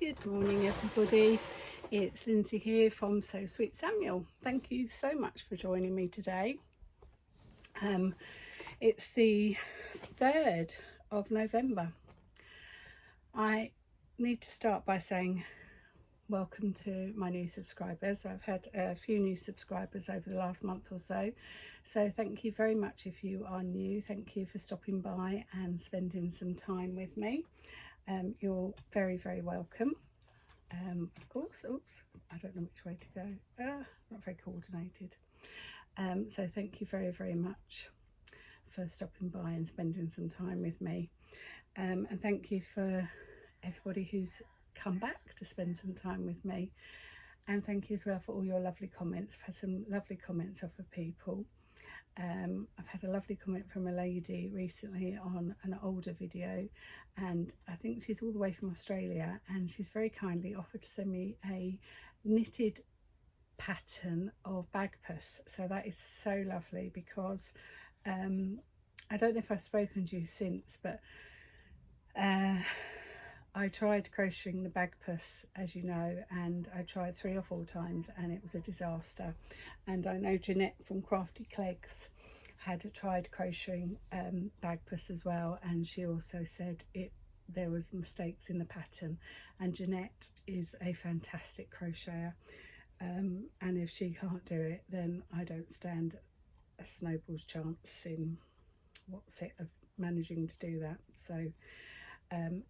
Good morning everybody, it's Lindsay here from So Sweet Samuel. Thank you so much for joining me today. It's the 3rd of November. I need to start by saying welcome to my new subscribers. I've had a few new subscribers over the last month or so, so thank you very much if you are new. Thank you for stopping by and spending some time with me. You're very welcome. Of course, oops, I don't know which way to go, not very coordinated. So thank you very much for stopping by and spending some time with me, and thank you for everybody who's come back to spend some time with me, and thank you as well for all your lovely comments. I've had some lovely comments off of people. I've had a lovely comment from a lady recently on an older video, and I think she's all the way from Australia, and she's very kindly offered to send me a knitted pattern of bagpuss. So that is so lovely, because I don't know if I've spoken to you since, but I tried crocheting the bagpuss, as you know, and I tried 3 or 4 times and it was a disaster. And I know Jeanette from Crafty Clegs had tried crocheting bagpuss as well, and she also said there was mistakes in the pattern. And Jeanette is a fantastic crocheter, and if she can't do it, then I don't stand a snowball's chance in what's it of managing to do that. So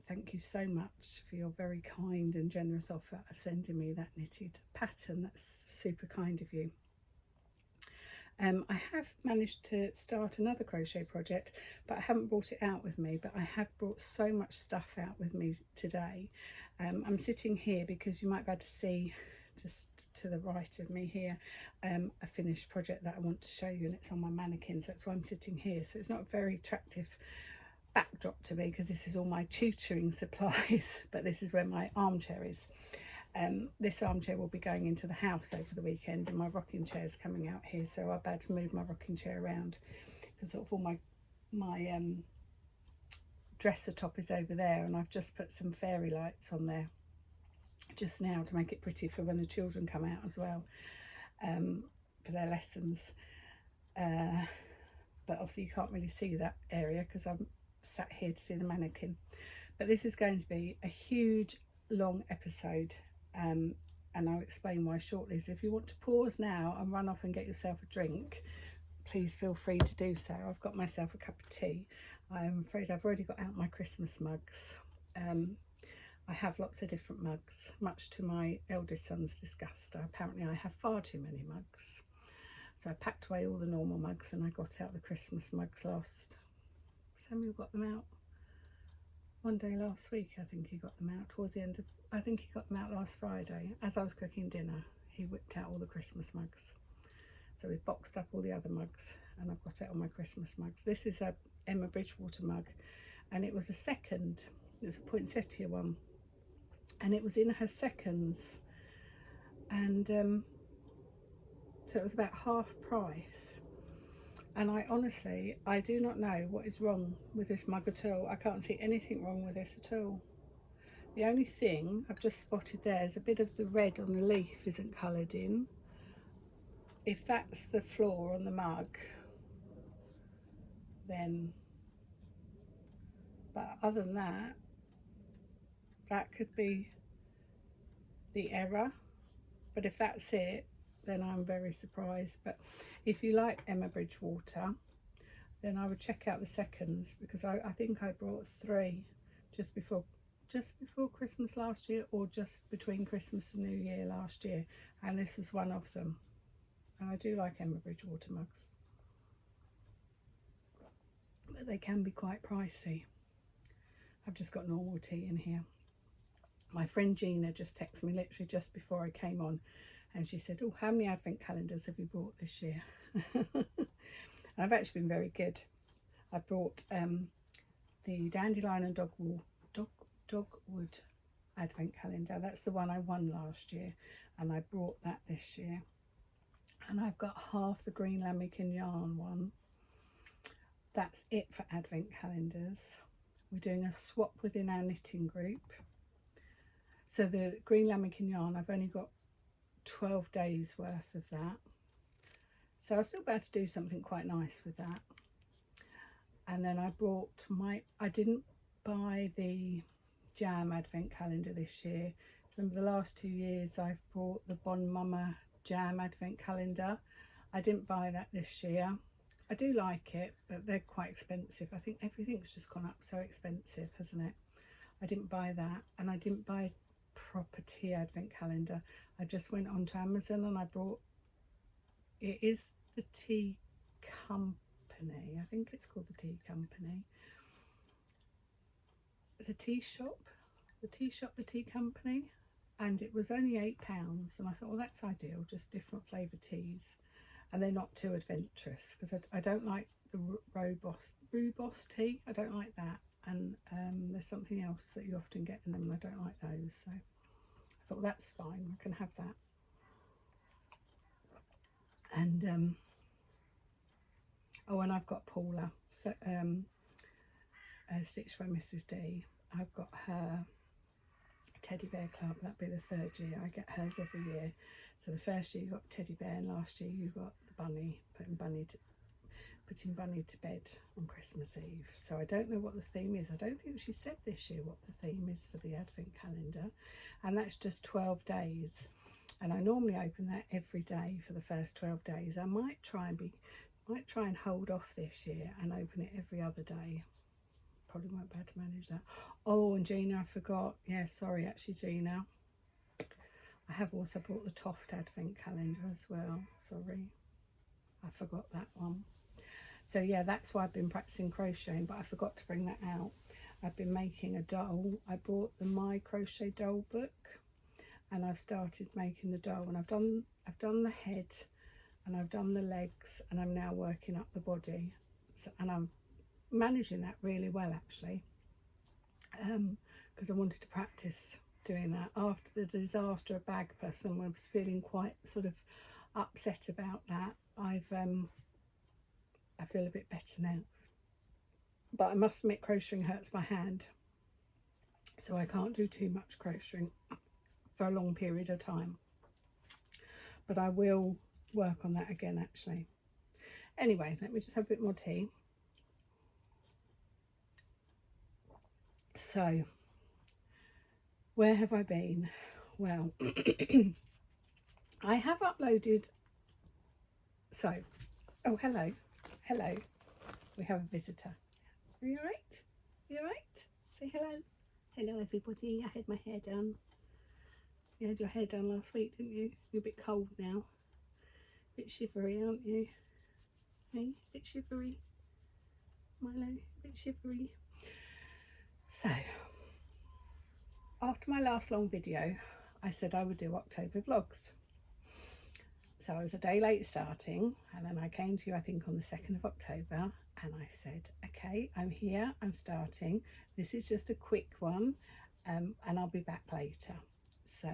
thank you so much for your very kind and generous offer of sending me that knitted pattern. That's super kind of you. I have managed to start another crochet project, but I haven't brought it out with me, but I have brought so much stuff out with me today. I'm sitting here because you might be able to see just to the right of me here a finished project that I want to show you, and it's on my mannequin, so that's why I'm sitting here. So it's not a very attractive backdrop to me because this is all my tutoring supplies, but this is where my armchair is. This armchair will be going into the house over the weekend, and my rocking chair is coming out here, so I've had to move my rocking chair around because sort of all my dresser top is over there, and I've just put some fairy lights on there just now to make it pretty for when the children come out as well, for their lessons. But obviously you can't really see that area because I'm sat here to see the mannequin. But this is going to be a huge long episode, and I'll explain why shortly. So if you want to pause now and run off and get yourself a drink, please feel free to do so. I've got myself a cup of tea. I'm afraid I've already got out my Christmas mugs. I have lots of different mugs, much to my eldest son's disgust. Apparently I have far too many mugs. So I packed away all the normal mugs and I got out the Christmas mugs Samuel got them out one day last week. I think he got them out towards the end of, I think he got them out last Friday. As I was cooking dinner, he whipped out all the Christmas mugs. So we boxed up all the other mugs, and I've got out all my Christmas mugs. This is a Emma Bridgewater mug, and it was a second. It was a poinsettia one, and it was in her seconds, and so it was about half price. And I honestly do not know what is wrong with this mug at all. I can't see anything wrong with this at all. The only thing I've just spotted there is a bit of the red on the leaf isn't coloured in. If that's the flaw on the mug, then, but other than that, that could be the error. But if that's it, then I'm very surprised. But if you like Emma Bridgewater, then I would check out the seconds, because I think I brought 3 just before Christmas last year, or just between Christmas and New Year last year, and this was one of them. And I do like Emma Bridgewater mugs, but they can be quite pricey. I've just got normal tea in here. My friend Gina just texted me literally just before I came on, and she said, oh, how many advent calendars have you bought this year? I've actually been very good. I brought the Dandelion and Dogwood advent calendar. That's the one I won last year, and I brought that this year. And I've got half the Green Lambikin yarn one. That's it for advent calendars. We're doing a swap within our knitting group. So the green lambikin yarn, I've only got 12 days worth of that. So I'll still be able to do something quite nice with that. And then I brought I didn't buy the jam advent calendar this year. Remember the last 2 years I've bought the Bon Mama jam advent calendar. I didn't buy that this year. I do like it, but they're quite expensive. I think everything's just gone up so expensive, hasn't it? I didn't buy that, and I didn't buy proper tea advent calendar. I just went onto Amazon and I bought, it is the Tea Company, I think it's called the Tea Company, the Tea Shop, the Tea Company, and it was only £8, and I thought, well, that's ideal, just different flavoured teas, and they're not too adventurous, because I don't like the rooibos tea, I don't like that, and there's something else that you often get in them and I don't like those, so I thought, well, that's fine, I can have that. And oh, and I've got Paula, so Stitched by Mrs D. I've got her teddy bear club. That'll be the 3rd year. I get hers every year. So the first year you got teddy bear, and last year you got the bunny, putting bunny to bed on Christmas Eve. So I don't know what the theme is. I don't think she said this year what the theme is for the advent calendar, and that's just 12 days. And I normally open that every day for the first 12 days. I might try and hold off this year and open it every other day. Probably won't be able to manage that. Oh, and Gina, I forgot. Yeah, sorry, actually, Gina. I have also bought the Toft advent calendar as well. Sorry, I forgot that one. So yeah, that's why I've been practicing crocheting, but I forgot to bring that out. I've been making a doll. I bought the My Crochet Doll book, and I've started making the doll, and I've done the head, and I've done the legs, and I'm now working up the body. So, and I'm managing that really well, actually, because I wanted to practice doing that after the disaster of Bagpuss, and I was feeling quite sort of upset about that. I feel a bit better now, but I must admit crocheting hurts my hand, so I can't do too much crocheting for a long period of time, but I will work on that again, actually. Anyway, let me just have a bit more tea. So where have I been? Well, I have uploaded, so, oh, hello, we have a visitor. Are you alright? You alright? Say hello. Hello everybody, I had my hair done. You had your hair done last week, didn't you? You're a bit cold now. A bit shivery, aren't you? Hey, a bit shivery. Milo, a bit shivery. So, after my last long video, I said I would do October vlogs. So I was a day late starting, and then I came to you, I think, on the 2nd of October, and I said, okay, I'm here, I'm starting. This is just a quick one, and I'll be back later. So,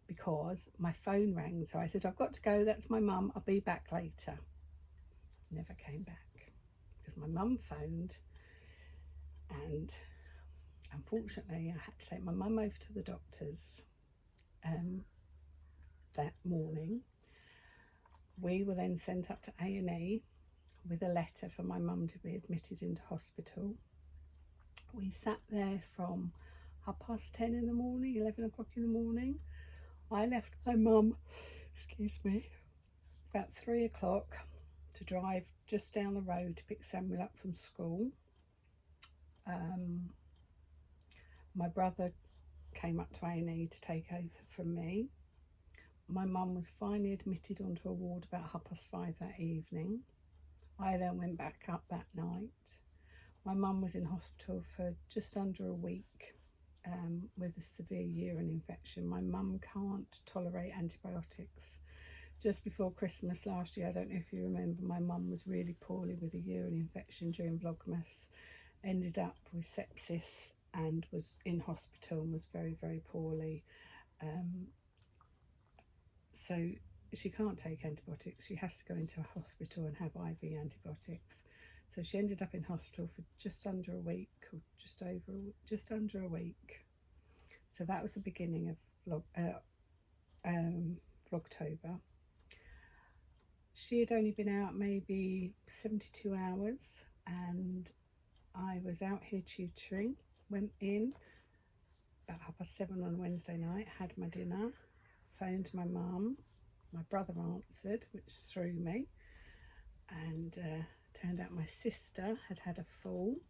because my phone rang, so I said, I've got to go, that's my mum, I'll be back later. Never came back, because my mum phoned, and unfortunately I had to take my mum over to the doctor's that morning. We were then sent up to A&E with a letter for my mum to be admitted into hospital. We sat there from 10:30 in the morning, 11 o'clock in the morning. I left my mum, excuse me, about 3 o'clock to drive just down the road to pick Samuel up from school. My brother came up to A&E to take over from me. My mum was finally admitted onto a ward about 5:30 that evening. I then went back up that night. My mum was in hospital for just under a week with a severe urine infection. My mum can't tolerate antibiotics. Just before Christmas last year, I don't know if you remember, my mum was really poorly with a urine infection during Vlogmas, ended up with sepsis and was in hospital and was very, very poorly. So she can't take antibiotics. She has to go into a hospital and have IV antibiotics. So she ended up in hospital for just under a week, or just under a week. So that was the beginning of Vlogtober. She had only been out maybe 72 hours, and I was out here tutoring. Went in about 7:30 on Wednesday night, had my dinner, phoned my mum. My brother answered, which threw me, and turned out my sister had had a fall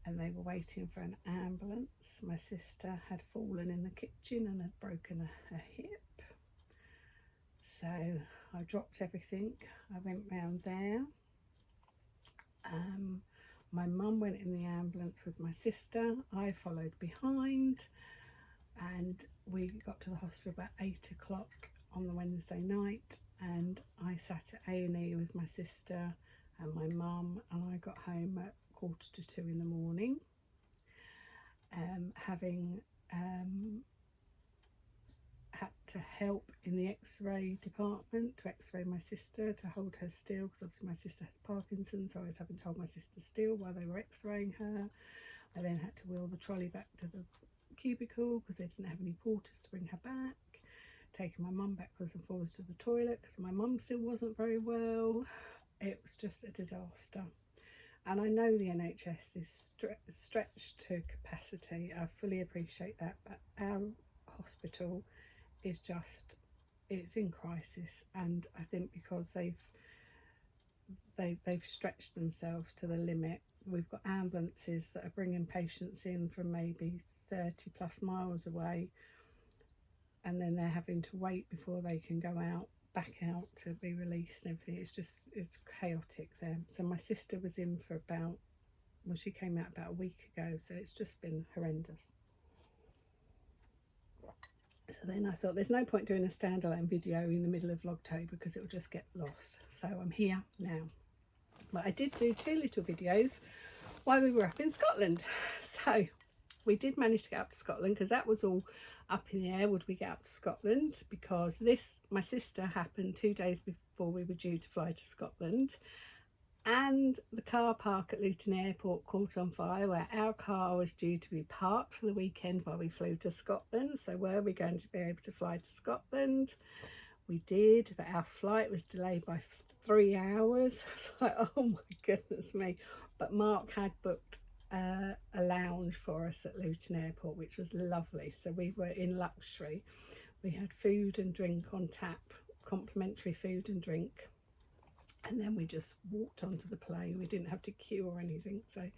and they were waiting for an ambulance. My sister had fallen in the kitchen and had broken a hip. So I dropped everything. I went round there. My mum went in the ambulance with my sister. I followed behind, and we got to the hospital about 8 o'clock on the Wednesday night, and I sat at A&E with my sister and my mum, and I got home at 1:45 in the morning, having had to help in the x-ray department to x-ray my sister, to hold her still, because obviously my sister has Parkinson's, so I was having to hold my sister still while they were x-raying her. I then had to wheel the trolley back to the cubicle because they didn't have any porters to bring her back, taking my mum backwards and forwards to the toilet because my mum still wasn't very well. It was just a disaster. And I know the NHS is stretched to capacity. I fully appreciate that, but our hospital is just, it's in crisis. And I think because they've stretched themselves to the limit. We've got ambulances that are bringing patients in from maybe 30 plus miles away, and then they're having to wait before they can go back out to be released and everything. It's chaotic there. So my sister was in for about, well, she came out about a week ago, so it's just been horrendous. So then I thought there's no point doing a standalone video in the middle of Vlogtober because it will just get lost. So I'm here now. But I did do 2 little videos while we were up in Scotland. So we did manage to get up to Scotland because that was all up in the air. Would we get up to Scotland? Because my sister happened 2 days before we were due to fly to Scotland. And the car park at Luton Airport caught on fire, where our car was due to be parked for the weekend while we flew to Scotland. So were we going to be able to fly to Scotland? We did, but our flight was delayed by 3 hours. I was like, oh my goodness me. But Mark had booked a lounge for us at Luton Airport, which was lovely. So we were in luxury. We had food and drink on tap, complimentary food and drink. And then we just walked onto the plane. We didn't have to queue or anything. So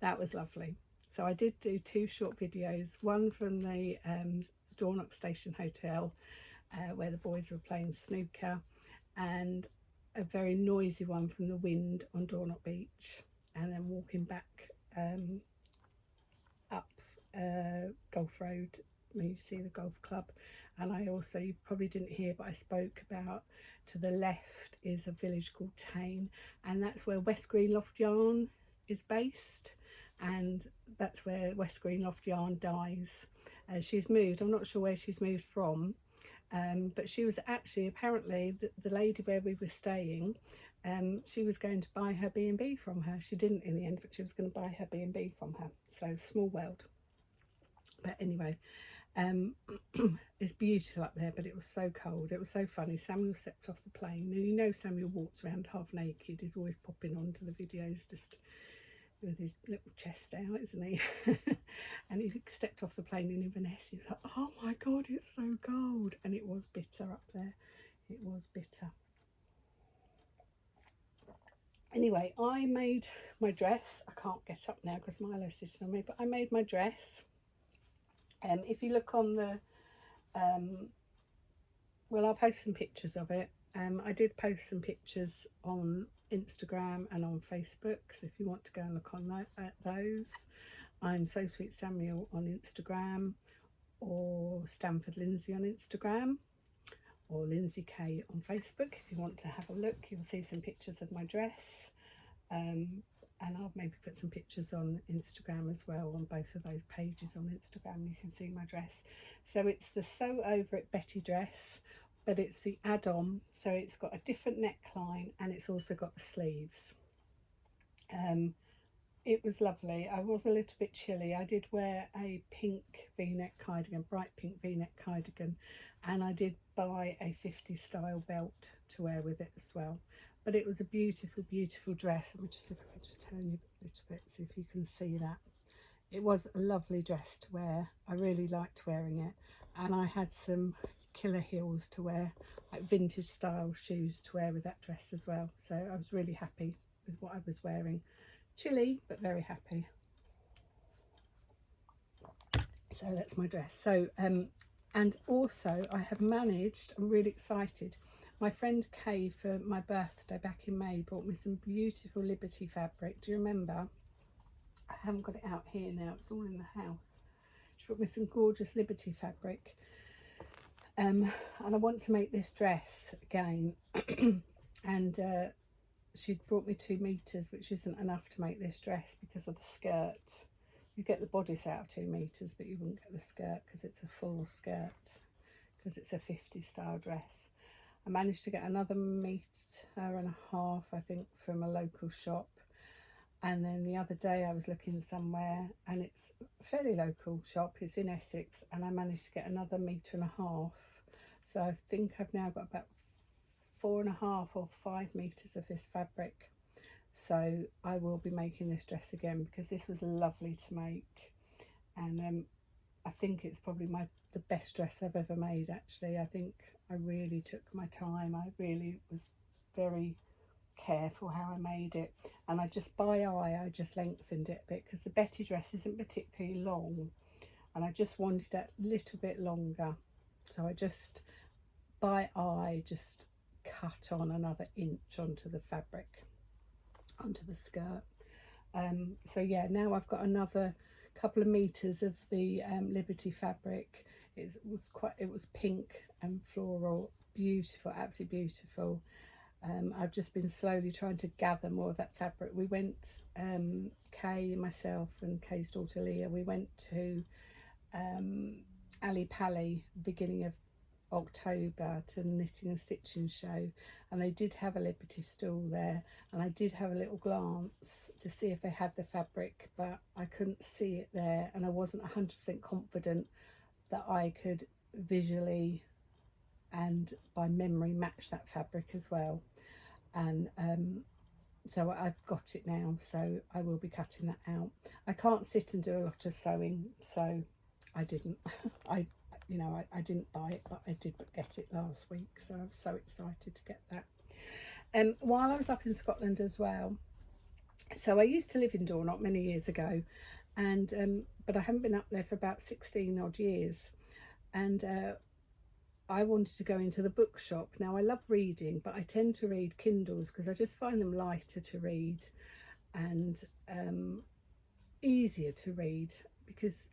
that was lovely. So I did do 2 short videos, one from the Dornoch Station Hotel, where the boys were playing snooker, and a very noisy one from the Wind on Dornoch Beach, and then walking back up Golf Road when you see the golf club. And I also, you probably didn't hear, but I spoke about, to the left is a village called Tain, and that's where West Green Loft Yarn is based, and that's where West Green Loft Yarn dies. She's moved, I'm not sure where she's moved from, but she was actually, apparently, the lady where we were staying, she was going to buy her B&B from her. She didn't in the end, but she was going to buy her B&B from her. So small world. But anyway, it's beautiful up there, but it was so cold. It was so funny. Samuel stepped off the plane, and you know Samuel walks around half naked. He's always popping onto the videos just with his little chest out, isn't he? And he stepped off the plane in Inverness. He was like, oh my God, it's so cold. And it was bitter up there. It was bitter. Anyway, I made my dress. I can't get up now because Milo's sitting on me, but I made my dress. If you look on the, well, I'll post some pictures of it. I did post some pictures on Instagram and on Facebook, so if you want to go and look on at those, I'm So Sweet Samuel on Instagram, or Stanford Lindsay on Instagram, or Lindsay K on Facebook. If you want to have a look, you'll see some pictures of my dress. And I'll maybe put some pictures on Instagram as well, on both of those pages on Instagram. You can see my dress. So it's the Sew Over It Betty dress, but it's the add-on. So it's got a different neckline, and it's also got the sleeves. It was lovely. I was a little bit chilly. I did wear a pink v-neck cardigan, bright pink v-neck cardigan, and I did buy a 50s style belt to wear with it as well. But it was a beautiful, beautiful dress. Let me just see if I can just turn you a little bit, see if you can see that. It was a lovely dress to wear. I really liked wearing it, and I had some killer heels to wear, like vintage style shoes to wear with that dress as well. So I was really happy with what I was wearing. Chilly, but very happy. So that's my dress. So and also I have managed, I'm really excited, my friend Kay, for my birthday back in May, brought me some beautiful Liberty fabric. Do you remember? I haven't got it out here now, it's all in the house. She brought me some gorgeous Liberty fabric, and I want to make this dress again. And she'd brought me 2 meters, which isn't enough to make this dress because of the skirt. You get the bodice out of 2 meters, but you wouldn't get the skirt because it's a full skirt, because it's a 50 style dress. I managed to get another 1.5 meters, I think, from a local shop. And then the other day I was looking somewhere, and it's a fairly local shop, it's in Essex, and I managed to get another 1.5 meters. So I think I've now got about 4.5 or 5 meters of this fabric. So I will be making this dress again because this was lovely to make, and I think it's probably the best dress I've ever made. Actually, I think I really took my time. I really was very careful how I made it, and I just by eye I just lengthened it a bit because the Betty dress isn't particularly long, and I just wanted it a little bit longer, so I just by eye just cut on another inch onto the fabric, onto the skirt. So yeah, now I've got another couple of meters of the Liberty fabric. It was pink and floral, beautiful, absolutely beautiful. I've just been slowly trying to gather more of that fabric. We went, Kay, myself and Kay's daughter Leah, we went to Ali Pally beginning of October to the knitting and stitching show, and they did have a Liberty stall there, and I did have a little glance to see if they had the fabric, but I couldn't see it there, and I wasn't 100% confident that I could visually and by memory match that fabric as well. And so I've got it now, so I will be cutting that out. I can't sit and do a lot of sewing, so I didn't. I didn't buy it, but I did get it last week, so I'm so excited to get that. While I was up in Scotland as well, so I used to live in Dornoch many years ago, and but I haven't been up there for about 16 odd years, and I wanted to go into the bookshop. Now I love reading, but I tend to read Kindles because I just find them lighter to read and easier to read, because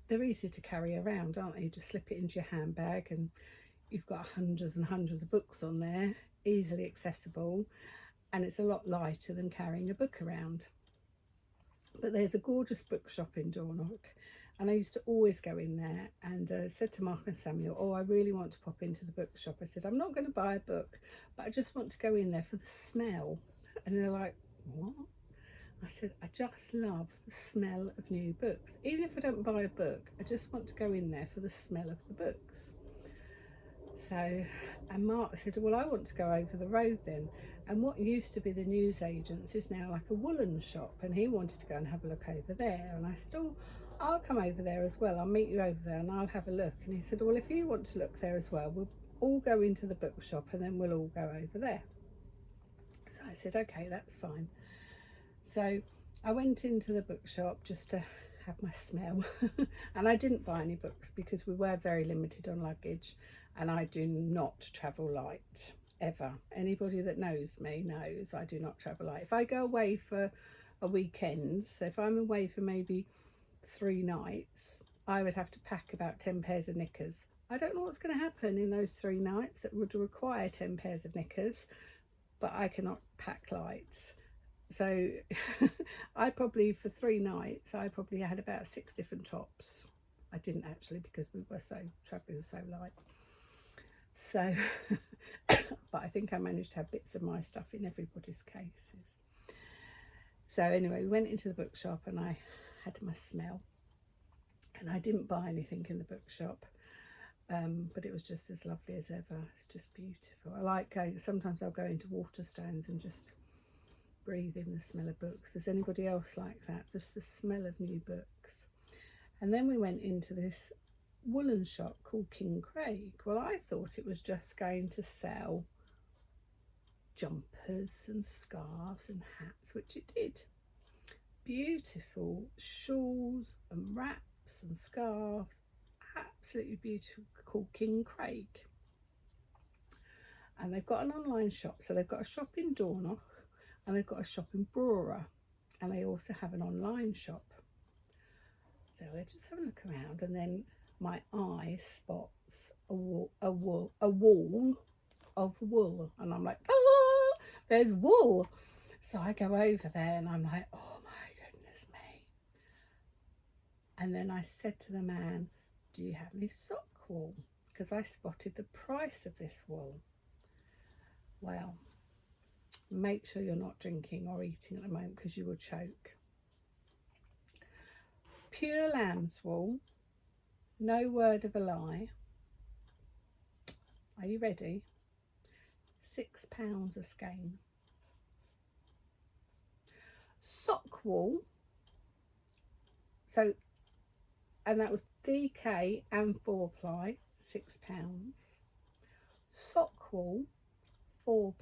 they're easier to carry around, aren't they? You just slip it into your handbag and you've got hundreds and hundreds of books on there, easily accessible, and it's a lot lighter than carrying a book around. But there's a gorgeous bookshop in Dornoch, and I used to always go in there, and said to Mark and Samuel, oh, I really want to pop into the bookshop. I said, I'm not going to buy a book, but I just want to go in there for the smell. And they're like, what? I said, I just love the smell of new books. Even if I don't buy a book, I just want to go in there for the smell of the books. So, and Mark said, well, I want to go over the road then. And what used to be the newsagents is now like a Woolen Shop, and he wanted to go and have a look over there. And I said, oh, I'll come over there as well. I'll meet you over there and I'll have a look. And he said, well, if you want to look there as well, we'll all go into the bookshop and then we'll all go over there. So I said, okay, that's fine. So I went into the bookshop just to have my smell and I didn't buy any books because we were very limited on luggage, and I do not travel light ever. Anybody that knows me knows I do not travel light. If I go away for a weekend, so if I'm away for maybe 3 nights, I would have to pack about 10 pairs of knickers. I don't know what's going to happen in those 3 nights that would require 10 pairs of knickers, but I cannot pack light. So I probably, for 3 nights, I probably had about 6 different tops. I didn't actually, because we were travelling so light. So, but I think I managed to have bits of my stuff in everybody's cases. So anyway, we went into the bookshop and I had my smell, and I didn't buy anything in the bookshop, but it was just as lovely as ever. It's just beautiful. I like going, sometimes I'll go into Waterstones and just breathe in the smell of books. Does anybody else like that? Just the smell of new books. And then we went into this woolen shop called King Craig. Well, I thought it was just going to sell jumpers and scarves and hats, which it did. Beautiful shawls and wraps and scarves, absolutely beautiful, called King Craig. And they've got an online shop, so they've got a shop in Dornoch and they've got a shop in Brora, and they also have an online shop. So we're just having a look around, and then my eye spots a wall of wool, and I'm like, oh, there's wool. So I go over there and I'm like, oh my goodness me. And then I said to the man, do you have any sock wool? Because I spotted the price of this wool. Well, make sure you're not drinking or eating at the moment because you will choke. Pure lamb's wool, no word of a lie. Are you ready? £6 a skein. Sock wool, so, and that was DK and 4-ply, £6. Sock wool, £4.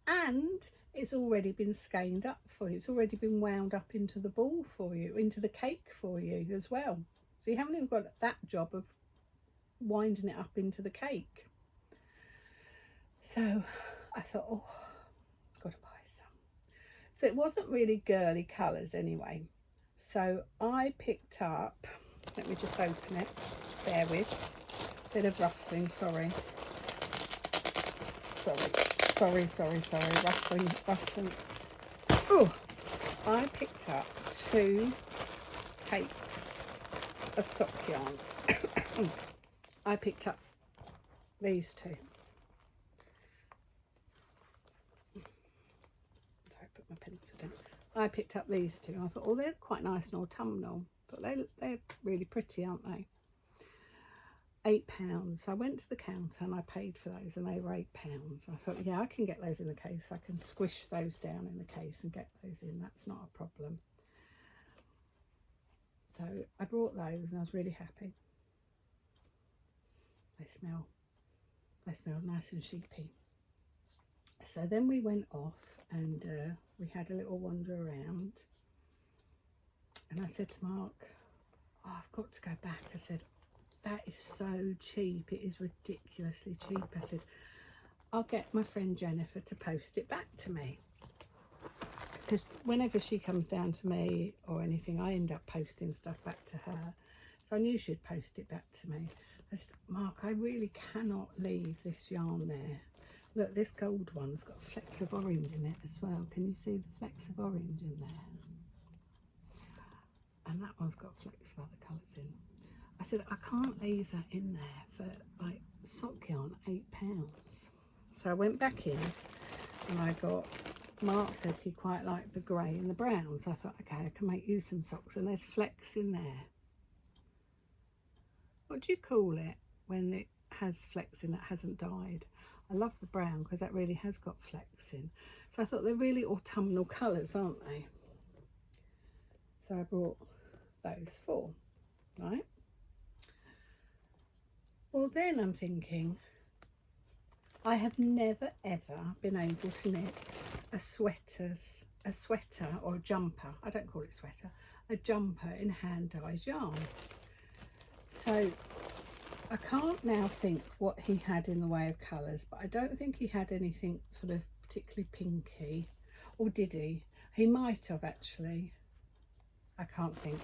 And it's already been skeined up for you. It's already been wound up into the ball for you, into the cake for you as well. So you haven't even got that job of winding it up into the cake. So I thought, oh, I've got to buy some. So it wasn't really girly colours anyway. So I picked up, let me just open it, bear with, bit of rustling, sorry, rustling. Oh, I picked up 2 cakes of sock yarn. I picked up these 2. Sorry, put my pencil down. I picked up these 2. I thought, oh, they're quite nice and autumnal. But they're really pretty, aren't they? £8. I went to the counter and I paid for those, and they were £8. I thought, yeah, I can get those in the case. I can squish those down in the case and get those in. That's not a problem. So I brought those and I was really happy. They smell nice and sheepy. So then we went off and we had a little wander around, and I said to Mark, oh, I've got to go back. I said, that is so cheap. It is ridiculously cheap. I said, I'll get my friend Jennifer to post it back to me. Because whenever she comes down to me or anything, I end up posting stuff back to her. So I knew she'd post it back to me. I said, Mark, I really cannot leave this yarn there. Look, this gold one's got flecks of orange in it as well. Can you see the flecks of orange in there? And that one's got flecks of other colours in. I said, I can't leave that in there for like sock yarn, £8. So I went back in and I got, Mark said he quite liked the grey and the brown. So I thought, okay, I can make you some socks, and there's flecks in there. What do you call it when it has flecks in that hasn't dyed? I love the brown because that really has got flecks in. So I thought they're really autumnal colours, aren't they? So I brought those 4, right? Well, then I'm thinking, I have never ever been able to knit a sweater or a jumper. I don't call it sweater, a jumper in hand dyed yarn. So I can't now think what he had in the way of colours, but I don't think he had anything sort of particularly pinky, or did he? He might have actually. I can't think.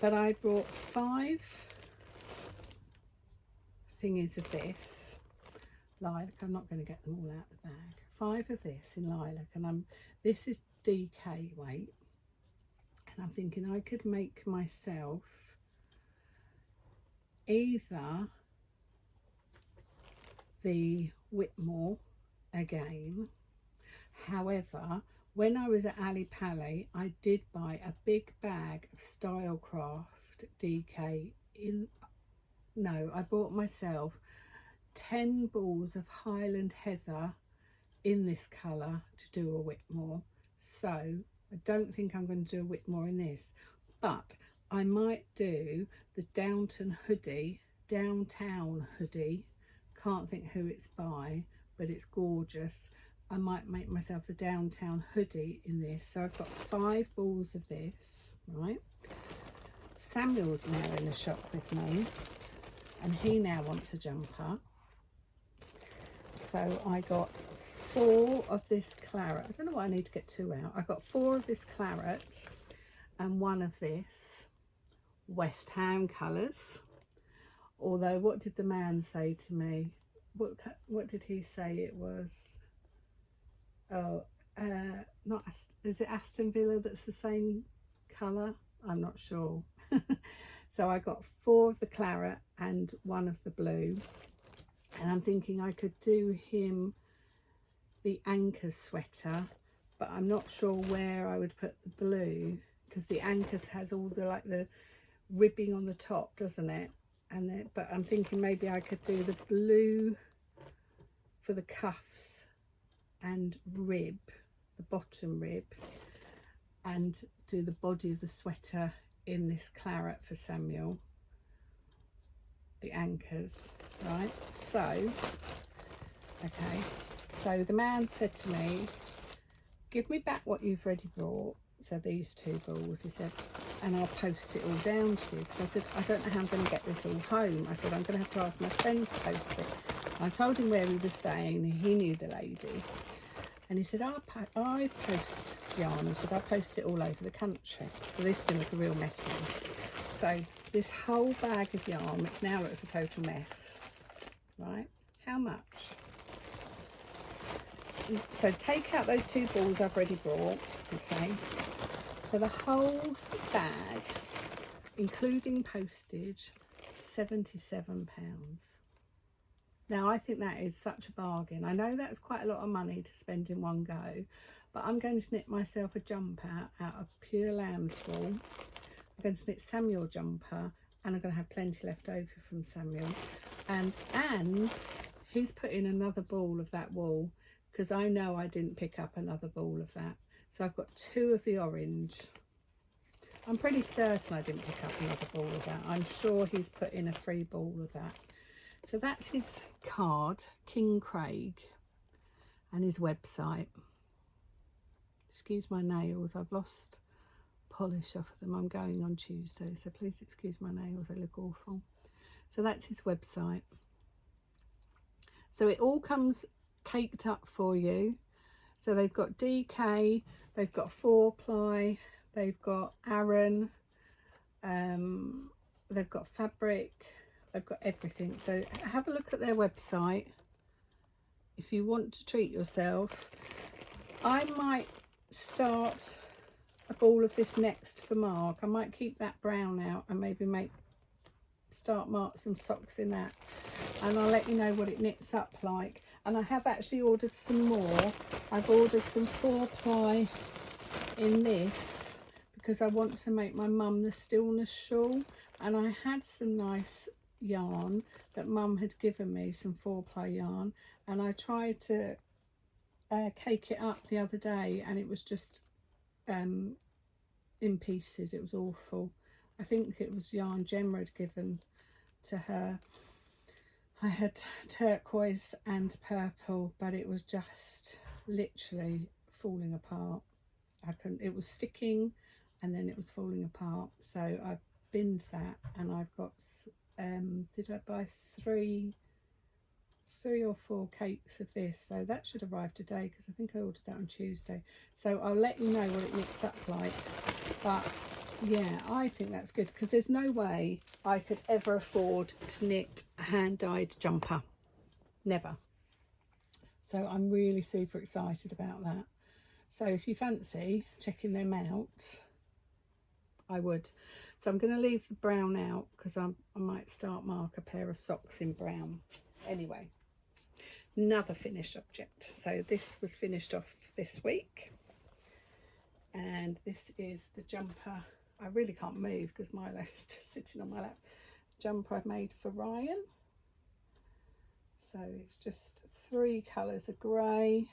But I brought 5 thingies of this lilac. I'm not going to get them all out the bag. 5 of this in lilac, and this is DK weight, and I'm thinking I could make myself either the Whitmore again. However, when I was at Ali Pali, I did buy a big bag of Stylecraft DK I bought myself 10 balls of Highland Heather in this colour to do a Whitmore. So I don't think I'm going to do a Whitmore in this, but I might do the Downtown hoodie. Can't think who it's by, but it's gorgeous. I might make myself the Downtown hoodie in this. So I've got 5 balls of this, right? Samuel's now in the shop with me, and he now wants a jumper. So I got 4 of this claret. I don't know why I need to get 2 out. I got 4 of this claret and 1 of this West Ham colours. Although, what did the man say to me? What did he say it was? Oh, not is it Aston Villa that's the same colour? I'm not sure. So I got 4 of the claret and 1 of the blue, and I'm thinking I could do him the Anchors sweater, but I'm not sure where I would put the blue, because the Anchors has all the like the ribbing on the top, doesn't it? And but I'm thinking maybe I could do the blue for the cuffs and rib, the bottom rib, and do the body of the sweater in this claret for Samuel, the Anchors, right? So okay, so the man said to me, give me back what you've already brought, so these 2 balls, he said, and I'll post it all down to you. Because I said, I don't know how I'm going to get this all home. I said, I'm going to have to ask my friend to post it. I told him where we were staying, he knew the lady, and he said, I post yarn. I said, I post it all over the country. So this is going to look a real mess now. So this whole bag of yarn, which now looks a total mess, right? How much? So take out those 2 balls I've already brought, okay? So the whole bag, including postage, £77. Now I think that is such a bargain. I know that's quite a lot of money to spend in one go, but I'm going to knit myself a jumper out of pure lamb's wool. I'm going to knit Samuel jumper, and I'm going to have plenty left over from Samuel. And he's put in another ball of that wool, because I know I didn't pick up another ball of that. So I've got 2 of the orange. I'm pretty certain I didn't pick up another ball of that. I'm sure he's put in a free ball of that. So that's his card, King Craig, and his website. Excuse my nails, I've lost polish off of them. I'm going on Tuesday, so please excuse my nails, they look awful. So that's his website. So it all comes caked up for you. So they've got DK, they've got 4-ply, they've got Aran, they've got fabric, they've got everything. So have a look at their website if you want to treat yourself. I might start a ball of this next for Mark. I might keep that brown out and maybe start mark some socks in that, and I'll let you know what it knits up like. And I have actually ordered some more. I've ordered some 4-ply in this because I want to make my mum the stillness shawl, and I had some nice yarn that mum had given me, some 4-ply yarn, and I tried to cake it up the other day, and it was just in pieces. It was awful. I think it was yarn Gemma had given to her. I had turquoise and purple, but it was just literally falling apart. It was sticking and then it was falling apart. So I've binned that, and I've got, did I buy three or 4 cakes of this? So that should arrive today, because I think I ordered that on Tuesday. So I'll let you know what it knits up like. But yeah, I think that's good, because there's no way I could ever afford to knit a hand-dyed jumper. Never. So I'm really super excited about that. So if you fancy checking them out, I would. So I'm going to leave the brown out, because I might start mark a pair of socks in brown. Anyway, another finished object. So this was finished off this week, and this is the jumper. I really can't move because Milo is just sitting on my lap. Jumper I made for Ryan. So it's just 3 colours of grey.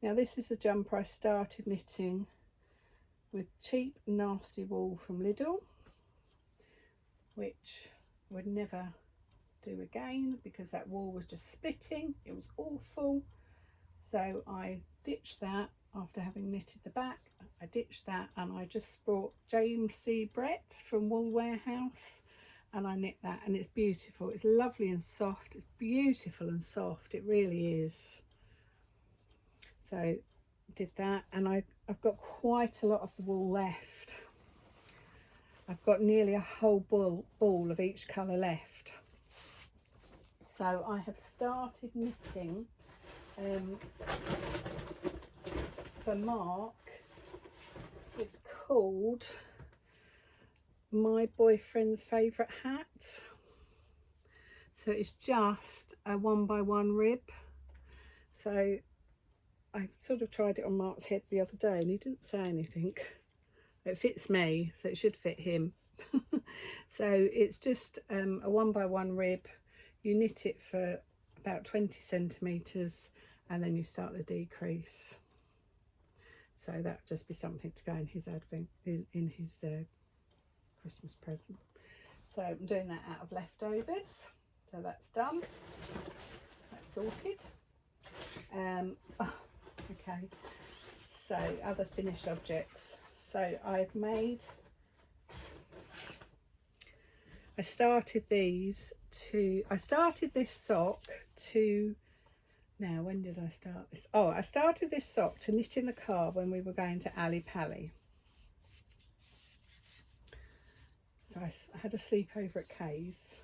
Now this is the jumper I started knitting with cheap nasty wool from Lidl, which I would never do again because that wool was just spitting. It was awful. So I ditched that after having knitted the back. I ditched that and I just bought James C. Brett from Wool Warehouse, and I knit that, and it's beautiful. It's lovely and soft. It's beautiful and soft. It really is. So did that, and I've got quite a lot of the wool left. I've got nearly a whole ball of each colour left. So I have started knitting for Mark. It's called My Boyfriend's Favourite Hat. So it's just a 1x1 rib. So I sort of tried it on Mark's head the other day and he didn't say anything. It fits me, so it should fit him. So it's just a 1x1 rib. You knit it for about 20 centimetres and then you start the decrease. So that would just be something to go in his in his Christmas present. So I'm doing that out of leftovers. So that's done. That's sorted. Okay. So other finished objects. So I started this sock to, now when did I start this? Oh, I started this sock to knit in the car when we were going to Ali Pali. So I had a sleepover at Kay's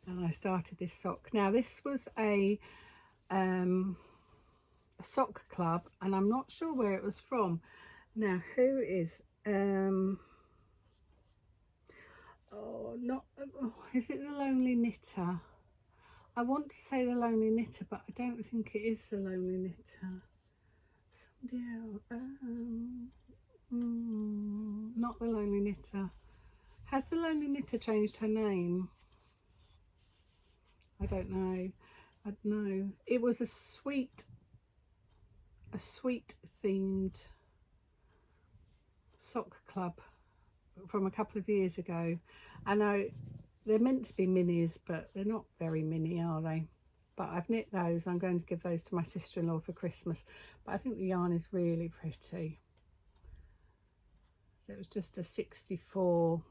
and I started this sock. Now this was a sock club and I'm not sure where it was from. Now who is is it the Lonely Knitter? I want to say the Lonely Knitter, but I don't think it is the Lonely Knitter. Somebody else. Not the Lonely Knitter. Has the Lonely Knitter changed her name? I don't know. I don't know. It was a sweet themed sock club from a couple of years ago. I know they're meant to be minis, but they're not very mini, are they? But I've knit those. I'm going to give those to my sister-in-law for Christmas. But I think the yarn is really pretty. So it was just a 64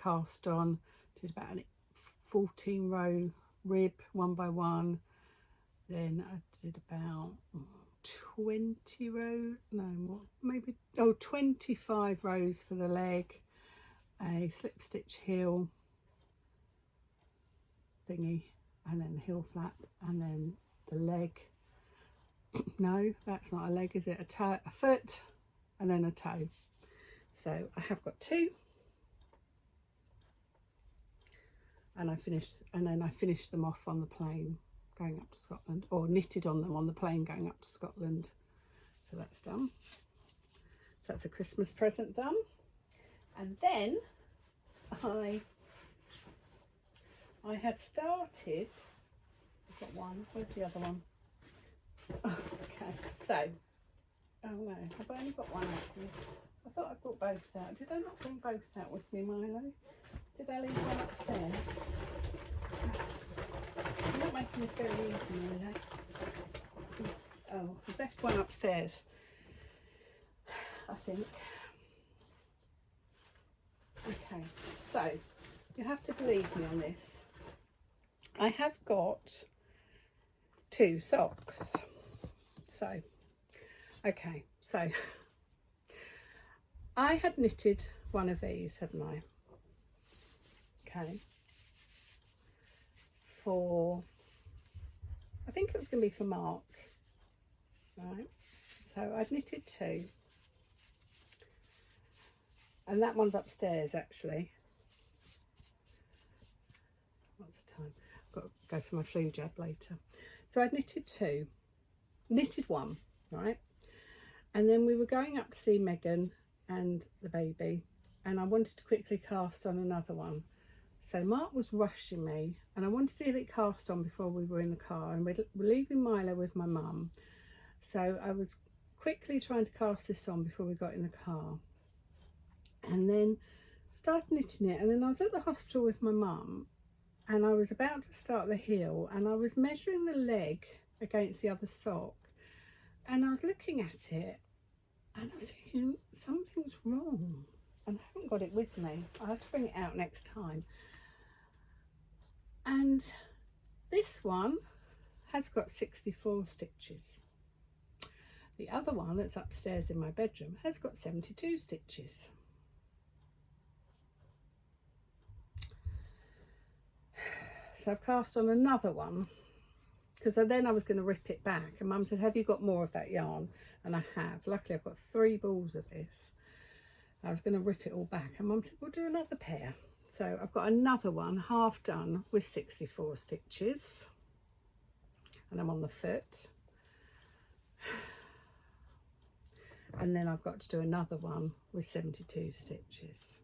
cast on. Did about a 14 row rib 1x1. Then I did about 20 row, no more, maybe 25 rows for the leg, a slip stitch heel thingy, and then the heel flap, and then the leg. No, that's not a leg, is it? A toe, a foot, and then a toe. So I have got 2, and then I finished them off on the plane going up to Scotland, or knitted on them on the plane going up to Scotland. So that's done. So that's a Christmas present done. And then I had started, I've got one, where's the other one? Oh, okay, so, oh no, I've only got one actually. I thought I brought both out. Did I not bring both out with me, Milo? Did I leave one upstairs? I'm not making this very easy, Milo. Oh, I've left one upstairs, I think. Okay, so you have to believe me on this. I have got 2 socks. So, okay, so I had knitted one of these, hadn't I? Okay. For, I think it was going to be for Mark. Right. So I'd knitted 2. And that one's upstairs actually. What's the time? I've got to go for my flu jab later. So I'd knitted one, right? And then we were going up to see Megan and the baby, and I wanted to quickly cast on another one. So Mark was rushing me, and I wanted to get it cast on before we were in the car, and we're leaving Milo with my mum. So I was quickly trying to cast this on before we got in the car, and then started knitting it. And then I was at the hospital with my mum, and I was about to start the heel, and I was measuring the leg against the other sock, and I was looking at it, and I was thinking something's wrong, and I haven't got it with me. I'll have to bring it out next time. And this one has got 64 stitches. The other one that's upstairs in my bedroom has got 72 stitches. So I've cast on another one, because then I was going to rip it back, and Mum said, have you got more of that yarn? And I have. Luckily I've got 3 balls of this. I was going to rip it all back, and Mum said, we'll do another pair. So I've got another one half done with 64 stitches, and I'm on the foot. And then I've got to do another one with 72 stitches.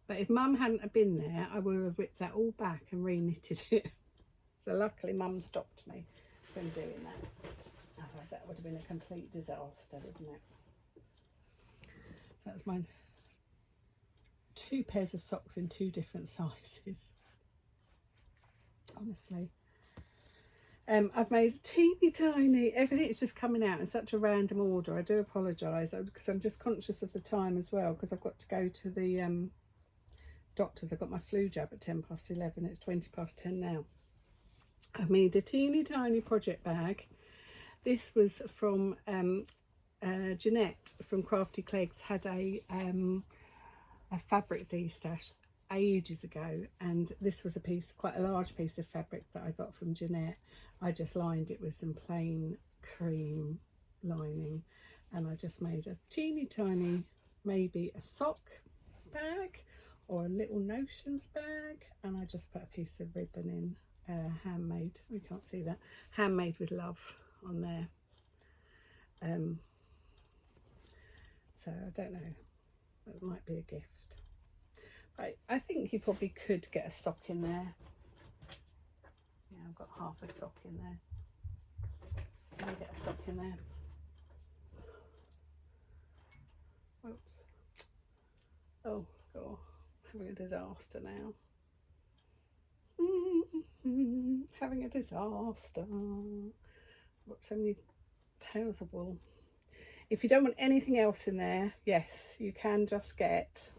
But if Mum hadn't have been there, I would have ripped that all back and re-knitted it. So luckily Mum stopped me from doing that. Otherwise that would have been a complete disaster, wouldn't it? That was my 2 pairs of socks in 2 different sizes. Honestly. I've made a teeny tiny, everything's just coming out in such a random order. I do apologise, because I'm just conscious of the time as well, because I've got to go to the doctors. I've got my flu jab at 11:10. It's 10:20 now. I've made a teeny tiny project bag. This was from Jeanette from Crafty Clegs. Had a fabric destash ages ago, and this was a piece, quite a large piece of fabric that I got from Jeanette. I just lined it with some plain cream lining, and I just made a teeny tiny, maybe a sock bag or a little notions bag, and I just put a piece of ribbon in, handmade, we can't see that, handmade with love on there. So I don't know, it might be a gift. I think you probably could get a sock in there. Yeah, I've got half a sock in there. Can I get a sock in there? Oops. Oh God, having a disaster now. Having a disaster. I've got so many tails of wool. If you don't want anything else in there, yes, you can just get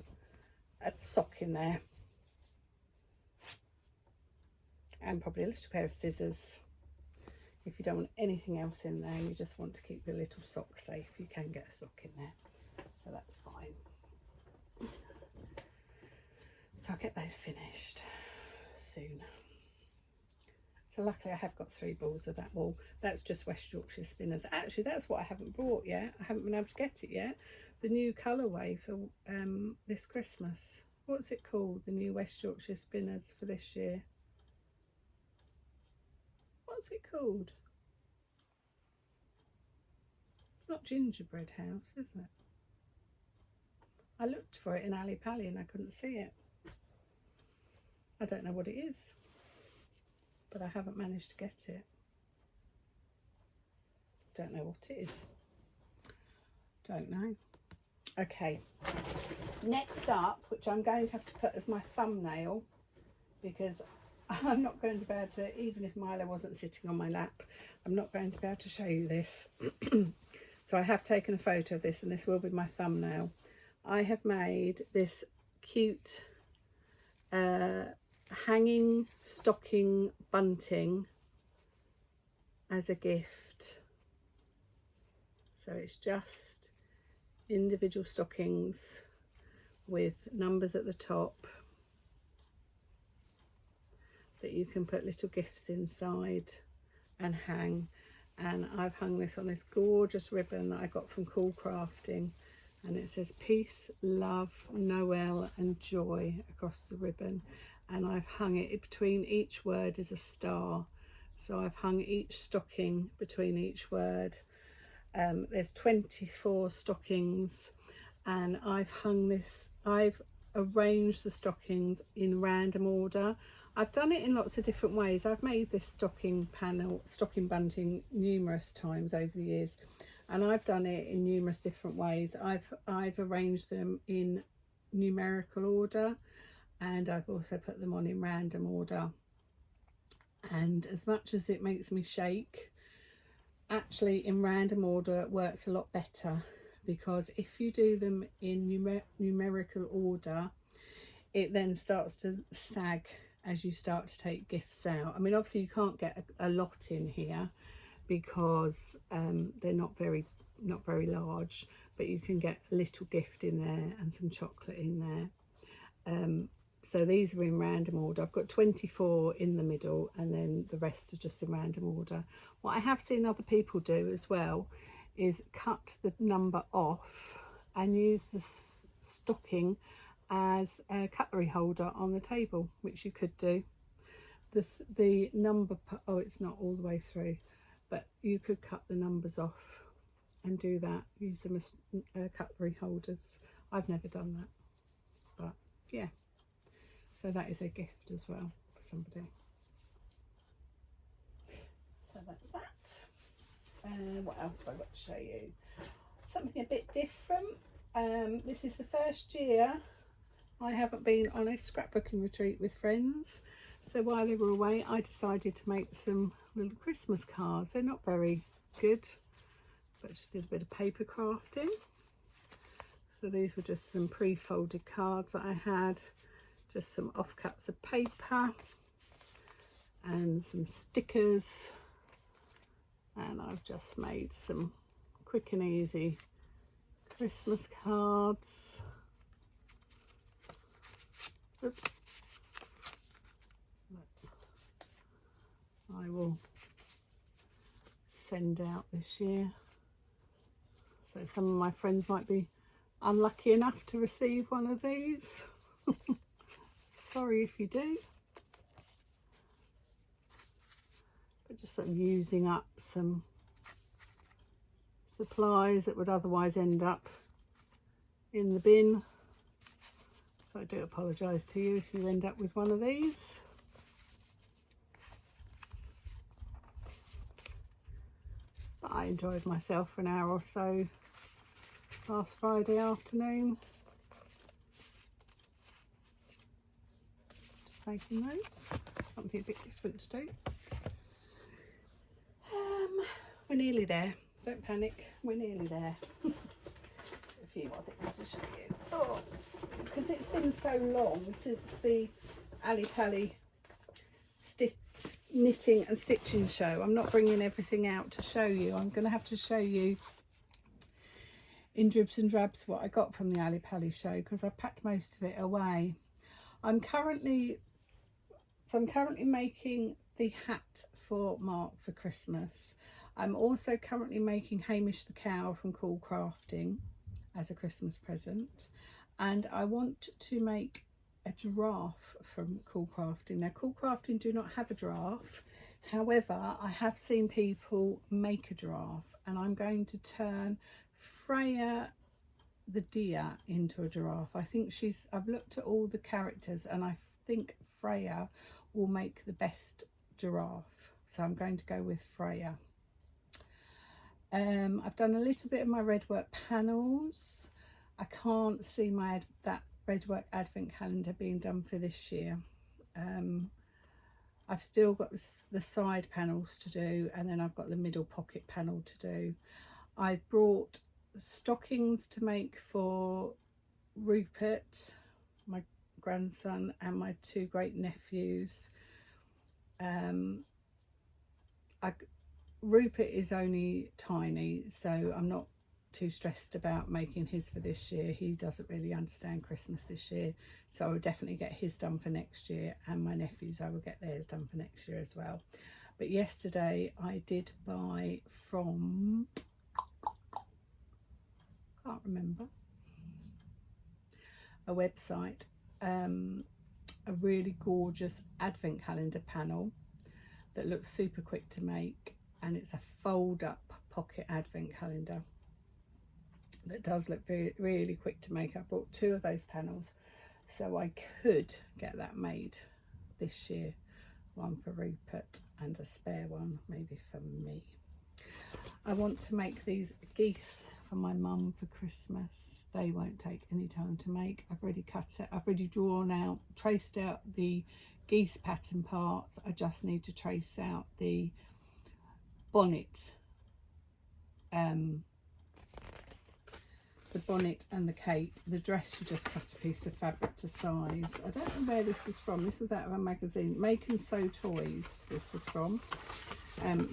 a sock in there, and probably a little pair of scissors. If you don't want anything else in there, you just want to keep the little sock safe, you can get a sock in there, so that's fine. So I'll get those finished soon. So luckily I have got 3 balls of that wool. That's just West Yorkshire Spinners. Actually, that's what I haven't bought yet. I haven't been able to get it yet. The new colourway for this Christmas. What's it called? The new West Yorkshire Spinners for this year. What's it called? Not Gingerbread House, is it? I looked for it in Ali Pally and I couldn't see it. I don't know what it is, but I haven't managed to get it. Don't know what it is. Don't know. Okay, next up, which I'm going to have to put as my thumbnail, because I'm not going to be able to, even if Milo wasn't sitting on my lap, I'm not going to be able to show you this. So I have taken a photo of this, and this will be my thumbnail. I have made this cute hanging stocking bunting as a gift. So it's just individual stockings with numbers at the top that you can put little gifts inside and hang. And I've hung this on this gorgeous ribbon that I got from Cool Crafting, and it says peace, love, Noel and joy across the ribbon. and I've hung it between each word is a star. So I've hung each stocking between each word. There's 24 stockings, and I've arranged the stockings in random order. I've done it in lots of different ways. I've made this stocking bunting numerous times over the years, and I've done it in numerous different ways. I've arranged them in numerical order, and I've also put them on in random order. And as much as it makes me shake, actually in random order it works a lot better, because if you do them in numerical order, it then starts to sag as you start to take gifts out. I mean, obviously you can't get a lot in here because they're not very large, but you can get a little gift in there and some chocolate in there. So these are in random order. I've got 24 in the middle, and then the rest are just in random order. What I have seen other people do as well is cut the number off and use the stocking as a cutlery holder on the table, which you could do. The number, oh, it's not all the way through, but you could cut the numbers off and do that, use them as cutlery holders. I've never done that, but yeah, so that is a gift as well for somebody. So that's that. What else have I got to show you? Something a bit different. This is the first year I haven't been on a scrapbooking retreat with friends, so while they were away I decided to make some little Christmas cards. They're not very good, but just did a bit of paper crafting. So these were just some pre-folded cards that I had, just some offcuts of paper and some stickers, and I've just made some quick and easy Christmas cards. Oops. I will send out this year, so some of my friends might be unlucky enough to receive one of these. Sorry if you do, but just sort of using up some supplies that would otherwise end up in the bin. So I do apologise to you if you end up with one of these. But I enjoyed myself for an hour or so last Friday afternoon. Just making those. Something a bit different to do. We're nearly there. Don't panic. We're nearly there. A few more things to show you. Oh, because it's been so long since the Ali Pali knitting and stitching show. I'm not bringing everything out to show you. I'm going to have to show you in dribs and drabs what I got from the Ali Pali show, because I packed most of it away. I'm currently making the hat for Mark for Christmas. I'm also currently making Hamish the cow from Cool Crafting as a Christmas present, and I want to make a giraffe from Cool Crafting. Now, Cool Crafting do not have a giraffe, however I have seen people make a giraffe, and I'm going to turn Freya the deer into a giraffe. I think I've looked at all the characters and I think Freya will make the best giraffe, so I'm going to go with Freya. I've done a little bit of my redwork panels. I can't see that redwork advent calendar being done for this year. I've still got the side panels to do, and then I've got the middle pocket panel to do. I brought stockings to make for Rupert, my grandson, and my two great nephews. Rupert is only tiny, so I'm not too stressed about making his for this year. He doesn't really understand Christmas this year, so I will definitely get his done for next year, and my nephews, I will get theirs done for next year as well. But yesterday I did buy from, can't remember, a website, a really gorgeous advent calendar panel that looks super quick to make, and it's a fold up pocket advent calendar that does look really quick to make. I bought 2 of those panels so I could get that made this year, one for Rupert and a spare one maybe for me. I want to make these geese for my mum for Christmas. They won't take any time to make. I've already cut it, I've already drawn out, traced out the geese pattern parts. I just need to trace out the bonnet, and the cape. The dress, you just cut a piece of fabric to size. I don't know where this was from. This was out of a magazine, Make and Sew Toys, this was from.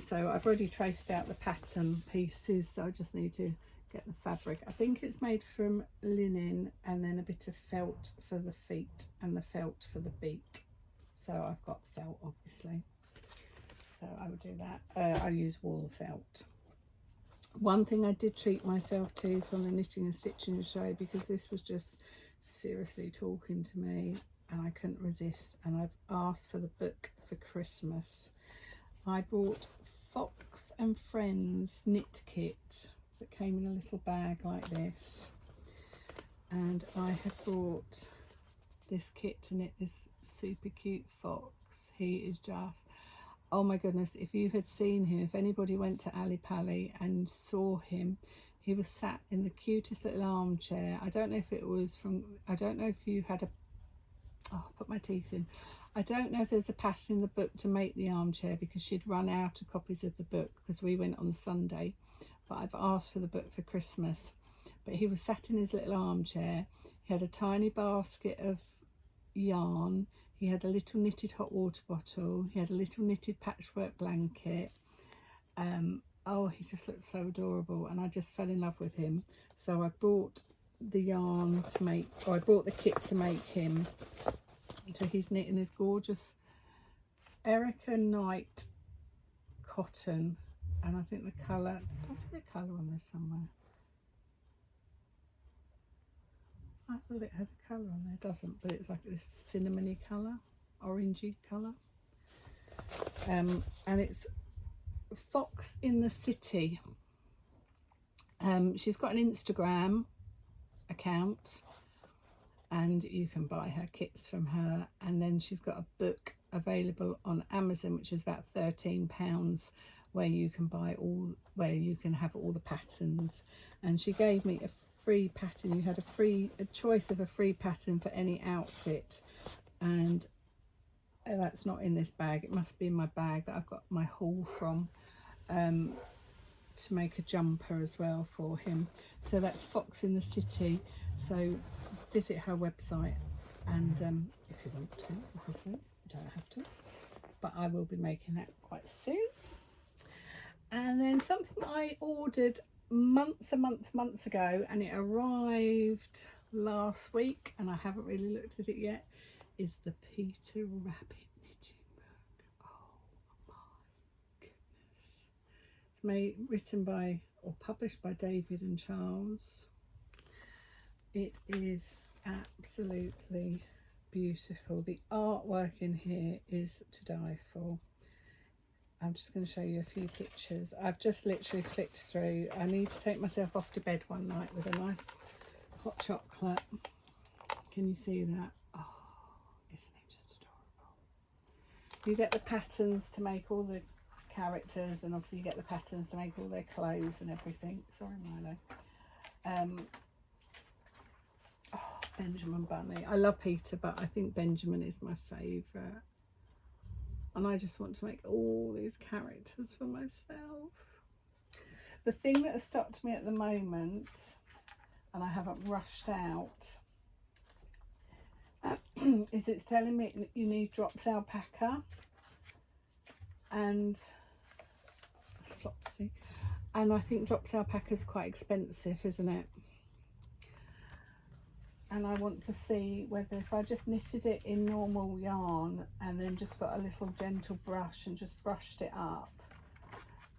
So I've already traced out the pattern pieces, so I just need to get the fabric. I think it's made from linen and then a bit of felt for the feet and the felt for the beak. So I've got felt, obviously, so I will do that. I use wool felt. One thing I did treat myself to from the knitting and stitching show, because this was just seriously talking to me and I couldn't resist, and I've asked for the book for Christmas. I bought Fox and Friends knit kit that came in a little bag like this, and I have bought this kit to knit this super cute fox. He is just, oh my goodness, if you had seen him, if anybody went to Ali Pali and saw him, he was sat in the cutest little armchair. I don't know if it was from, I don't know if you had a, oh, I'll put my teeth in. I don't know if there's a pattern in the book to make the armchair, because she'd run out of copies of the book because we went on the Sunday, but I've asked for the book for Christmas. But he was sat in his little armchair. He had a tiny basket of yarn. He had a little knitted hot water bottle. He had a little knitted patchwork blanket. Oh, he just looked so adorable, and I just fell in love with him. So I bought the yarn to make, or I bought the kit to make him. So he's knitting this gorgeous Erica Knight cotton, and I think the colour, did I see the colour on this somewhere? I thought it had a colour on there. It doesn't, but it's like this cinnamony colour, orangey colour. And it's Fox in the City. She's got an Instagram account, and you can buy her kits from her. And then she's got a book available on Amazon, which is about £13, where you can buy all, where you can have all the patterns. And she gave me a free pattern. You had a choice of a free pattern for any outfit, and that's not in this bag. It must be in my bag that I've got my haul from, to make a jumper as well for him. So that's Fox in the City. So visit her website, and if you want to, obviously you don't have to, but I will be making that quite soon. And then something I ordered months ago, and it arrived last week, and I haven't really looked at it yet, is the Peter Rabbit knitting book. Oh my goodness. It's written by, or published by David and Charles. It is absolutely beautiful. The artwork in here is to die for. I'm just going to show you a few pictures. I've just literally flicked through. I need to take myself off to bed one night with a nice hot chocolate. Can you see that? Oh, isn't it just adorable? You get the patterns to make all the characters, and obviously you get the patterns to make all their clothes and everything. Sorry, Milo. Oh, Benjamin Bunny. I love Peter, but I think Benjamin is my favourite. And I just want to make all these characters for myself. The thing that has stopped me at the moment, and I haven't rushed out, is it's telling me you need drops alpaca and flopsy. And I think drops alpaca is quite expensive, isn't it? And I want to see whether, if I just knitted it in normal yarn and then just got a little gentle brush and just brushed it up,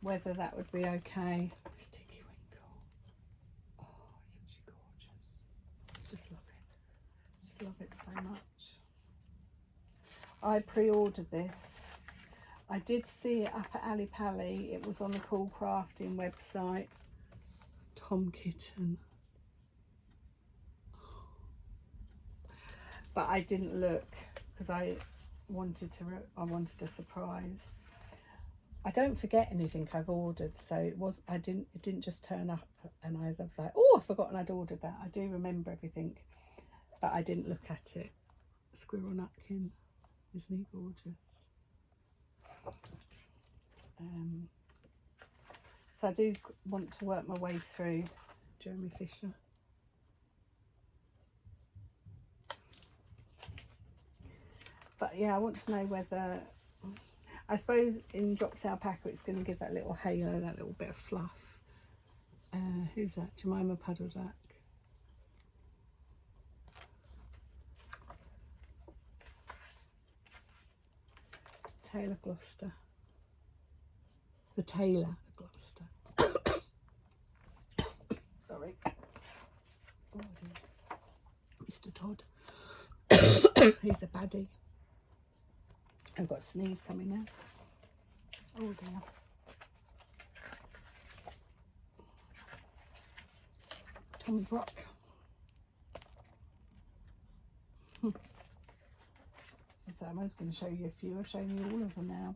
whether that would be okay. Sticky Winkle. Oh, isn't she gorgeous? Just love it. Just love it so much. I pre-ordered this. I did see it up at Ali Pally. It was on the Cool Crafting website. Tom Kitten. But I didn't look because I wanted a surprise. I don't forget anything I've ordered, so it didn't just turn up and I was like, oh, I've forgotten I'd ordered that. I do remember everything, but I didn't look at it. Squirrel Nutkin, isn't he gorgeous? So I do want to work my way through Jeremy Fisher. But yeah, I want to know whether, I suppose in Drops Alpaca it's going to give that little halo, that little bit of fluff. Who's that? Jemima Puddle Duck. Taylor Gloucester. The Taylor of Gloucester. Sorry. Oh dear. Mr. Todd. He's a baddie. I've got a sneeze coming now. Oh dear. Tommy Brock. So I was going to show you a few. I've shown you all of them now.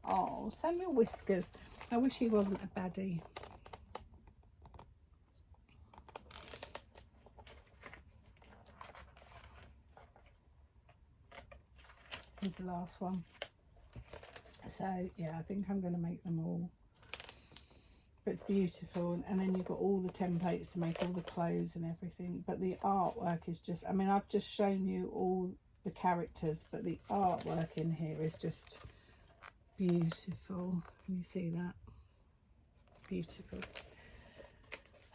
Oh, Samuel Whiskers. I wish he wasn't a baddie. Here's the last one. So yeah, I think I'm going to make them all. But it's beautiful, and then you've got all the templates to make all the clothes and everything. But the artwork is just, I mean, I've just shown you all the characters, but the artwork in here is just beautiful. Can you see that? Beautiful.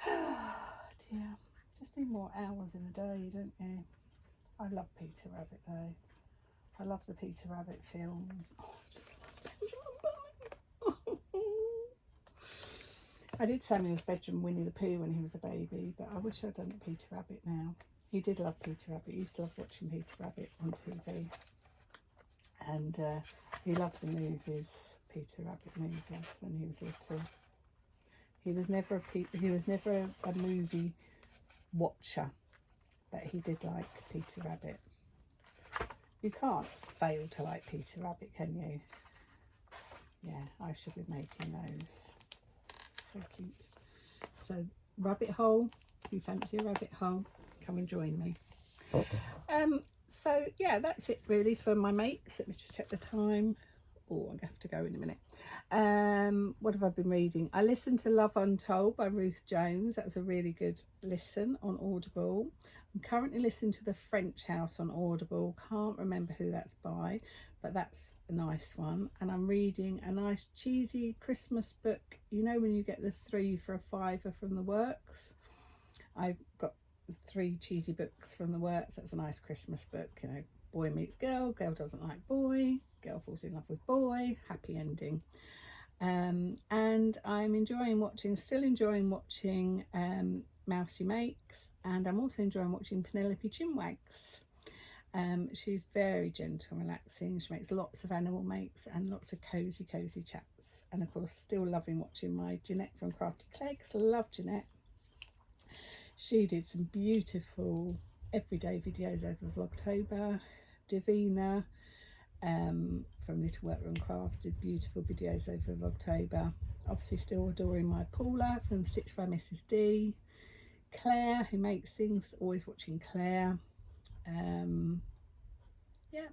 Dear, just need more hours in a day, don't you? I love Peter Rabbit though. I love the Peter Rabbit film. Oh, I just love Benjamin Bunting. I did Samuel's bedroom Winnie the Pooh when he was a baby, but I wish I'd done Peter Rabbit now. He did love Peter Rabbit. He used to love watching Peter Rabbit on TV. And he loved the movies, Peter Rabbit movies, when he was little. He was never a movie watcher, but he did like Peter Rabbit. You can't fail to like Peter Rabbit, can you? Yeah, I should be making those. So cute. So, rabbit hole. If you fancy a rabbit hole, come and join me. So yeah, that's it really for my makes. Let me just check the time. Oh, I'm gonna have to go in a minute. What have I been reading? I listened to Love Untold by Ruth Jones. That was a really good listen on Audible. I'm currently listening to The French House on Audible. Can't remember who that's by, but that's a nice one. And I'm reading a nice cheesy Christmas book. You know when you get the 3 for a £5 from the Works? I've got 3 cheesy books from the Works. That's a nice Christmas book. You know, boy meets girl, girl doesn't like boy, girl falls in love with boy, happy ending. And I'm still enjoying watching Mousy Makes, and I'm also enjoying watching Penelope Chinwags. She's very gentle and relaxing. She makes lots of animal makes and lots of cozy chats. And of course, still loving watching my Jeanette from Crafty Clay, because I love Jeanette. She did some beautiful everyday videos over Vlogtober. Davina from Little Workroom Crafts did beautiful videos over Vlogtober. Obviously still adoring my Paula from Stitch by Mrs D. Claire, who makes things, always watching Claire. Yeah.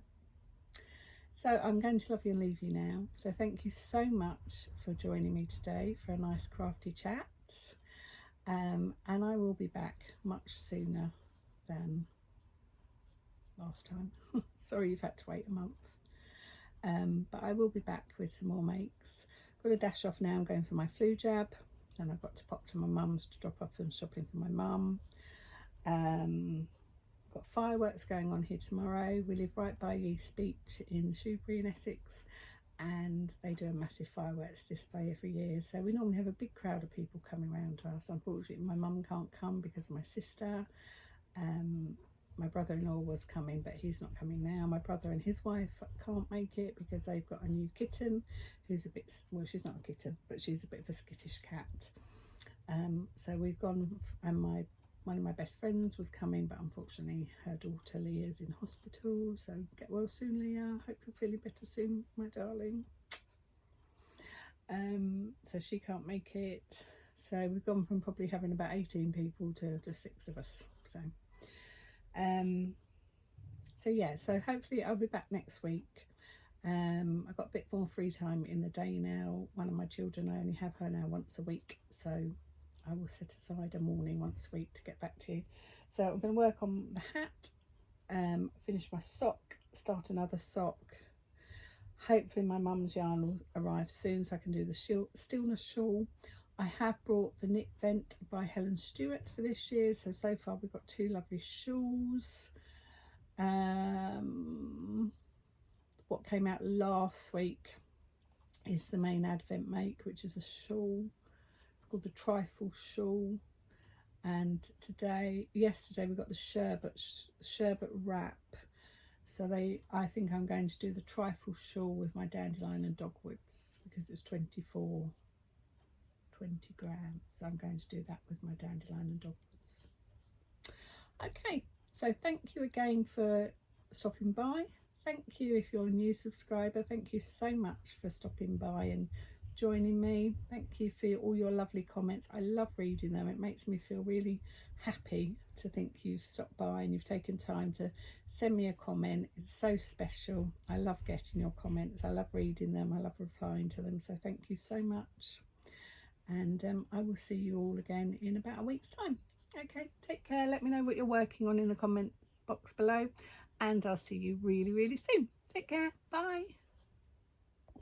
So I'm going to love you and leave you now. So thank you so much for joining me today for a nice crafty chat. And I will be back much sooner than last time. Sorry you've had to wait a month. But I will be back with some more makes. Got to dash off now. I'm going for my flu jab. And I've got to pop to my mum's to drop off some shopping for my mum. Got fireworks going on here tomorrow. We live right by East Beach in Shoebury in Essex, and they do a massive fireworks display every year. So we normally have a big crowd of people coming around to us. Unfortunately, my mum can't come because of my sister. my brother-in-law was coming, but he's not coming now. My brother and his wife can't make it because they've got a new kitten who's a bit, well, she's not a kitten, but she's a bit of a skittish cat. So we've gone, and one of my best friends was coming, but unfortunately her daughter Leah's in hospital. So get well soon, Leah. Hope you're feeling better soon, my darling. So she can't make it. So we've gone from probably having about 18 people to just 6 of us. So yeah, so hopefully I'll be back next week. I've got a bit more free time in the day now. One of my children, I only have her now once a week, so I will set aside a morning once a week to get back to you. So I'm going to work on the hat, finish my sock, start another sock. Hopefully my mum's yarn will arrive soon so I can do the stillness shawl. I have brought the Knit Vent by Helen Stewart for this year. So far we've got 2 lovely shawls. What came out last week is the main Advent make, which is a shawl. It's called the Trifle Shawl. And yesterday we got the sherbet wrap. So I think I'm going to do the Trifle Shawl with my dandelion and dogwoods because it's 20 grams. So I'm going to do that with my dandelion and dogwoods. Okay, so thank you again for stopping by. Thank you if you're a new subscriber. Thank you so much for stopping by and joining me. Thank you for all your lovely comments. I love reading them. It makes me feel really happy to think you've stopped by and you've taken time to send me a comment. It's so special. I love getting your comments. I love reading them. I love replying to them. So thank you so much. And I will see you all again in about a week's time. Okay, take care. Let me know what you're working on in the comments box below, and I'll see you really, really soon. Take care. Bye.